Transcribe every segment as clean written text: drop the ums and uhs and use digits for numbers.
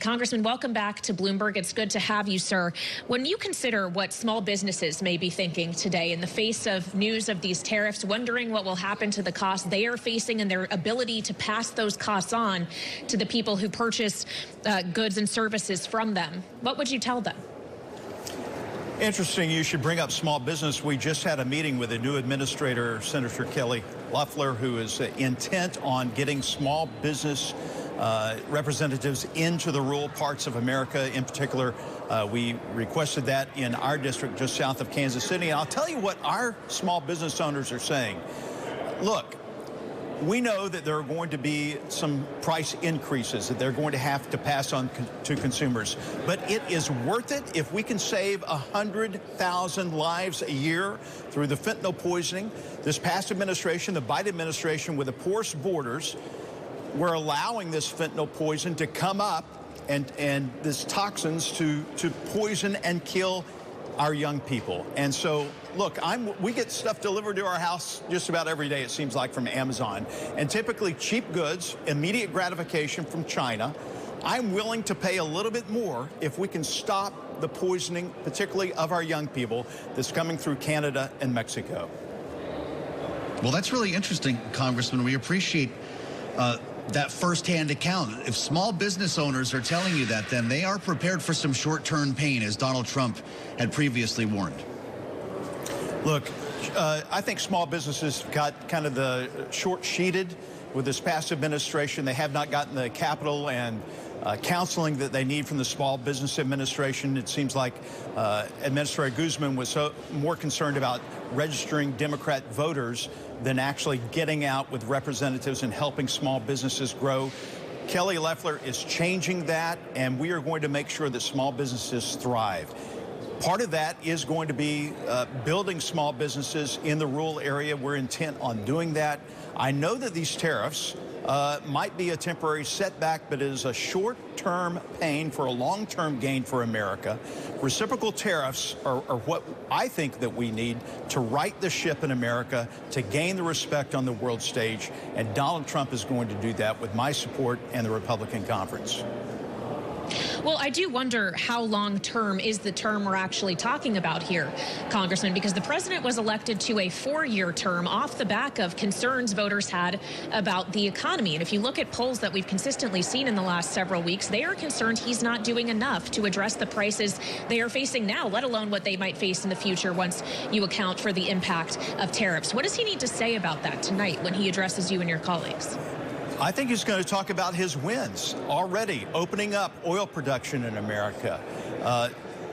Congressman, welcome back to Bloomberg. It's good to have you, sir. When you consider what small businesses may be thinking today in the face of news of these tariffs, wondering what will happen to the costs they are facing and their ability to pass those costs on to the people who purchase goods and services from them, what would you tell them? Interesting you should bring up small business. We just had a meeting with a new administrator, Senator Kelly Loeffler, who is intent on getting small business representatives into the rural parts of America. In particular, we requested that in our district just south of Kansas City. And I'll tell you what our small business owners are saying. Look, we know that there are going to be some price increases that they're going to have to pass on to consumers, but it is worth it if we can save 100,000 lives a year through the fentanyl poisoning. This past administration, the Biden administration, with the porous borders, we're allowing this fentanyl poison to come up and this toxins to poison and kill our young people. And so, look, we get stuff delivered to our house just about every day, it seems like, from Amazon. And typically cheap goods, immediate gratification from China. I'm willing to pay a little bit more if we can stop the poisoning, particularly of our young people, that's coming through Canada and Mexico. Well, that's really interesting, Congressman. We appreciate that firsthand account. If small business owners are telling you that, then they are prepared for some short-term pain, as Donald Trump had previously warned. Look, I think small businesses got kind of the short-sheeted with this past administration. They have not gotten the capital and counseling that they need from the Small Business Administration. It seems like Administrator Guzman was more concerned about registering Democrat voters than actually getting out with representatives and helping small businesses grow. Kelly Loeffler is changing that, and we are going to make sure that small businesses thrive. Part of that is going to be building small businesses in the rural area. We're intent on doing that. I know that these tariffs might be a temporary setback, but it is a short-term pain for a long-term gain for America. Reciprocal tariffs are what I think that we need to right the ship in America, to gain the respect on the world stage, and Donald Trump is going to do that with my support and the Republican conference. Well, I do wonder how long-term is the term we're actually talking about here, Congressman, because the president was elected to a 4-year term off the back of concerns voters had about the economy. And if you look at polls that we've consistently seen in the last several weeks, they are concerned he's not doing enough to address the prices they are facing now, let alone what they might face in the future once you account for the impact of tariffs. What does he need to say about that tonight when he addresses you and your colleagues? I think he's going to talk about his wins already, opening up oil production in America,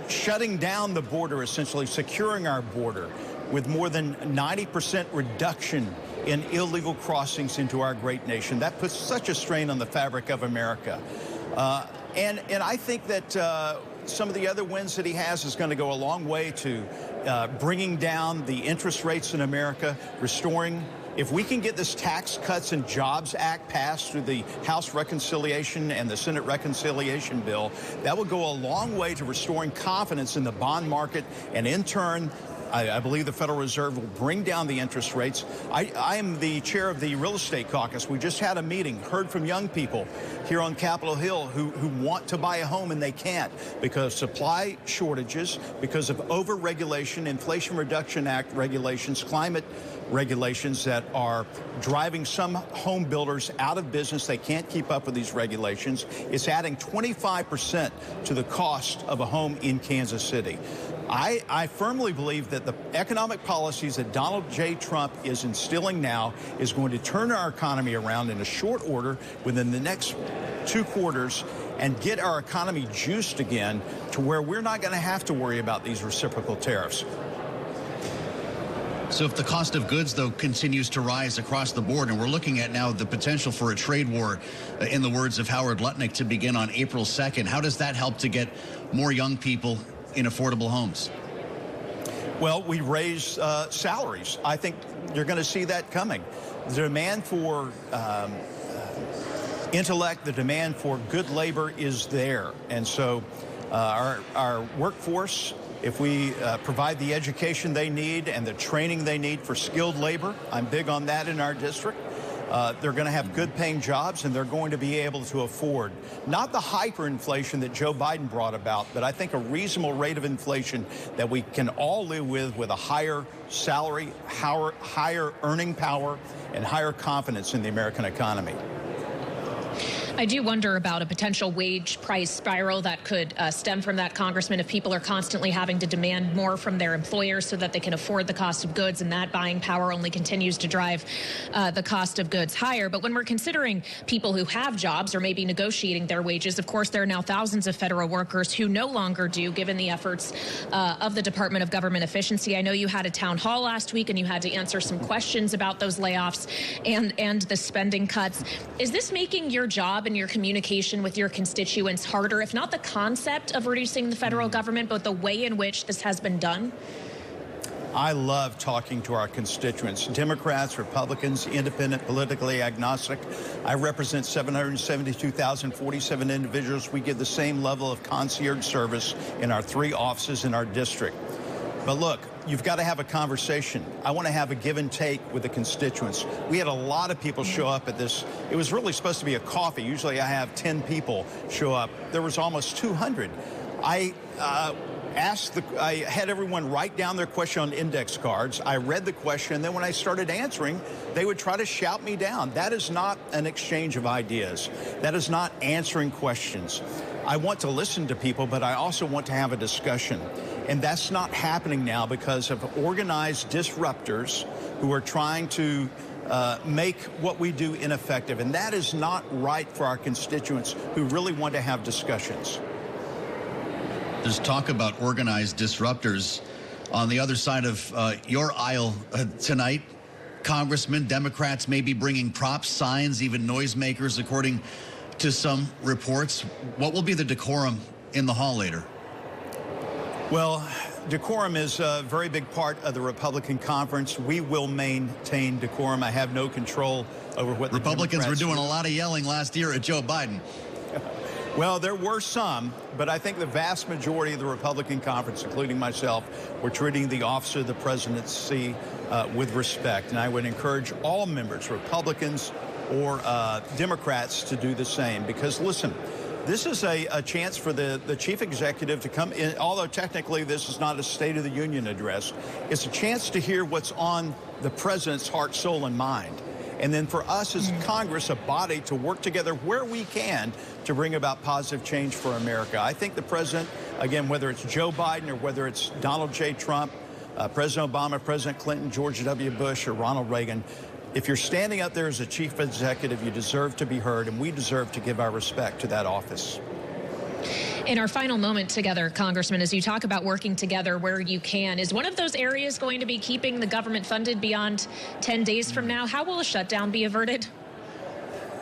shutting down the border, essentially securing our border with more than 90% reduction in illegal crossings into our great nation. That puts such a strain on the fabric of America. And I think that some of the other wins that he has is going to go a long way to bringing down the interest rates in America, restoring. If we can get this Tax Cuts and Jobs Act passed through the House Reconciliation and the Senate Reconciliation Bill, that will go a long way to restoring confidence in the bond market, and in turn, I believe the Federal Reserve will bring down the interest rates. I am the chair of the Real Estate Caucus. We just had a meeting, heard from young people here on Capitol Hill who want to buy a home and they can't because of supply shortages, because of over-regulation, Inflation Reduction Act regulations, climate regulations that are driving some home builders out of business. They can't keep up with these regulations. It's adding 25% to the cost of a home in Kansas City. I firmly believe that the economic policies that Donald J. Trump is instilling now is going to turn our economy around in a short order within the next 2 quarters and get our economy juiced again to where we're not going to have to worry about these reciprocal tariffs. So if the cost of goods, though, continues to rise across the board, and we're looking at now the potential for a trade war, in the words of Howard Lutnick, to begin on April 2nd, how does that help to get more young people in affordable homes? Well, we raise salaries. I think you're going to see that coming. The demand for intellect, the demand for good labor is there. And so our workforce, if we provide the education they need and the training they need for skilled labor, I'm big on that in our district, They're going to have good-paying jobs, and they're going to be able to afford not the hyperinflation that Joe Biden brought about, but I think a reasonable rate of inflation that we can all live with a higher salary, higher earning power, and higher confidence in the American economy. I do wonder about a potential wage price spiral that could stem from that, Congressman, if people are constantly having to demand more from their employers so that they can afford the cost of goods, and that buying power only continues to drive the cost of goods higher. But when we're considering people who have jobs or maybe negotiating their wages, of course, there are now thousands of federal workers who no longer do, given the efforts of the Department of Government Efficiency. I know you had a town hall last week and you had to answer some questions about those layoffs and the spending cuts. Is this making your job and your communication with your constituents harder, if not the concept of reducing the federal government, but the way in which this has been done? I love talking to our constituents, Democrats, Republicans, independent, politically agnostic. I represent 772,047 individuals. We give the same level of concierge service in our 3 offices in our district. But look, you've got to have a conversation. I want to have a give and take with the constituents. We had a lot of people show up at this. It was really supposed to be a coffee. Usually I have 10 people show up. There was almost 200. I had everyone write down their question on index cards. I read the question, and then when I started answering, they would try to shout me down. That is not an exchange of ideas. That is not answering questions. I want to listen to people, but I also want to have a discussion. And that's not happening now because of organized disruptors who are trying to make what we do ineffective. And that is not right for our constituents who really want to have discussions. There's talk about organized disruptors on the other side of your aisle tonight. Congressmen, Democrats may be bringing props, signs, even noisemakers, according to some reports. What will be the decorum in the hall later? Well, decorum is a very big part of the Republican conference. We will maintain decorum. I have no control over what the Republicans were doing a lot of yelling last year at Joe Biden. Well, there were some, but I think the vast majority of the Republican conference, including myself, were treating the office of the presidency with respect. And I would encourage all members, Republicans or Democrats, to do the same. Because, listen, this is a chance for the chief executive to come in, although technically this is not a State of the Union address. It's a chance to hear what's on the president's heart, soul, and mind. And then for us as Congress, a body, to work together where we can to bring about positive change for America. I think the president, again, whether it's Joe Biden or whether it's Donald J. Trump, President Obama, President Clinton, George W. Bush, or Ronald Reagan, if you're standing up there as a chief executive, you deserve to be heard, and we deserve to give our respect to that office. In our final moment together, Congressman, as you talk about working together where you can, is one of those areas going to be keeping the government funded beyond 10 days from now? How will a shutdown be averted?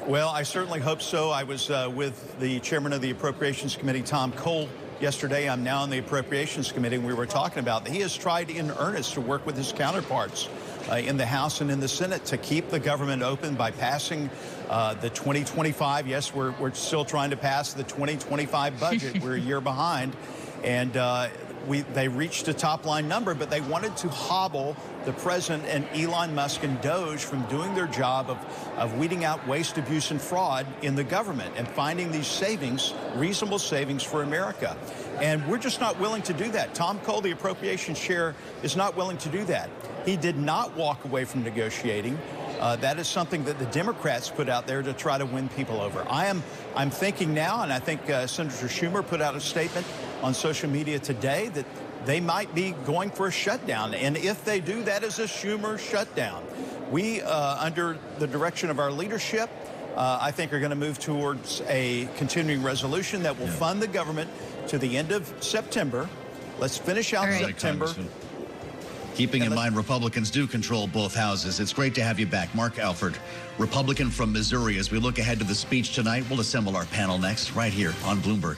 Well, I certainly hope so. I was with the chairman of the Appropriations Committee, Tom Cole, yesterday. I'm now on the Appropriations Committee, and we were talking about that he has tried in earnest to work with his counterparts in the House and in the Senate to keep the government open by passing the 2025. Yes, we're still trying to pass the 2025 budget. We're a year behind. And they reached a top-line number, but they wanted to hobble the president and Elon Musk and Doge from doing their job of weeding out waste, abuse, and fraud in the government and finding these savings, reasonable savings for America. And we're just not willing to do that. Tom Cole, the appropriations chair, is not willing to do that. He did not walk away from negotiating. That is something that the Democrats put out there to try to win people over. I'm thinking now, and I think Senator Schumer put out a statement on social media today that they might be going for a shutdown. And if they do, that is a Schumer shutdown. We, under the direction of our leadership, I think are going to move towards a continuing resolution that will fund the government to the end of September. Let's finish out September. Keeping in mind, Republicans do control both houses. It's great to have you back. Mark Alford, Republican from Missouri. As we look ahead to the speech tonight, we'll assemble our panel next right here on Bloomberg.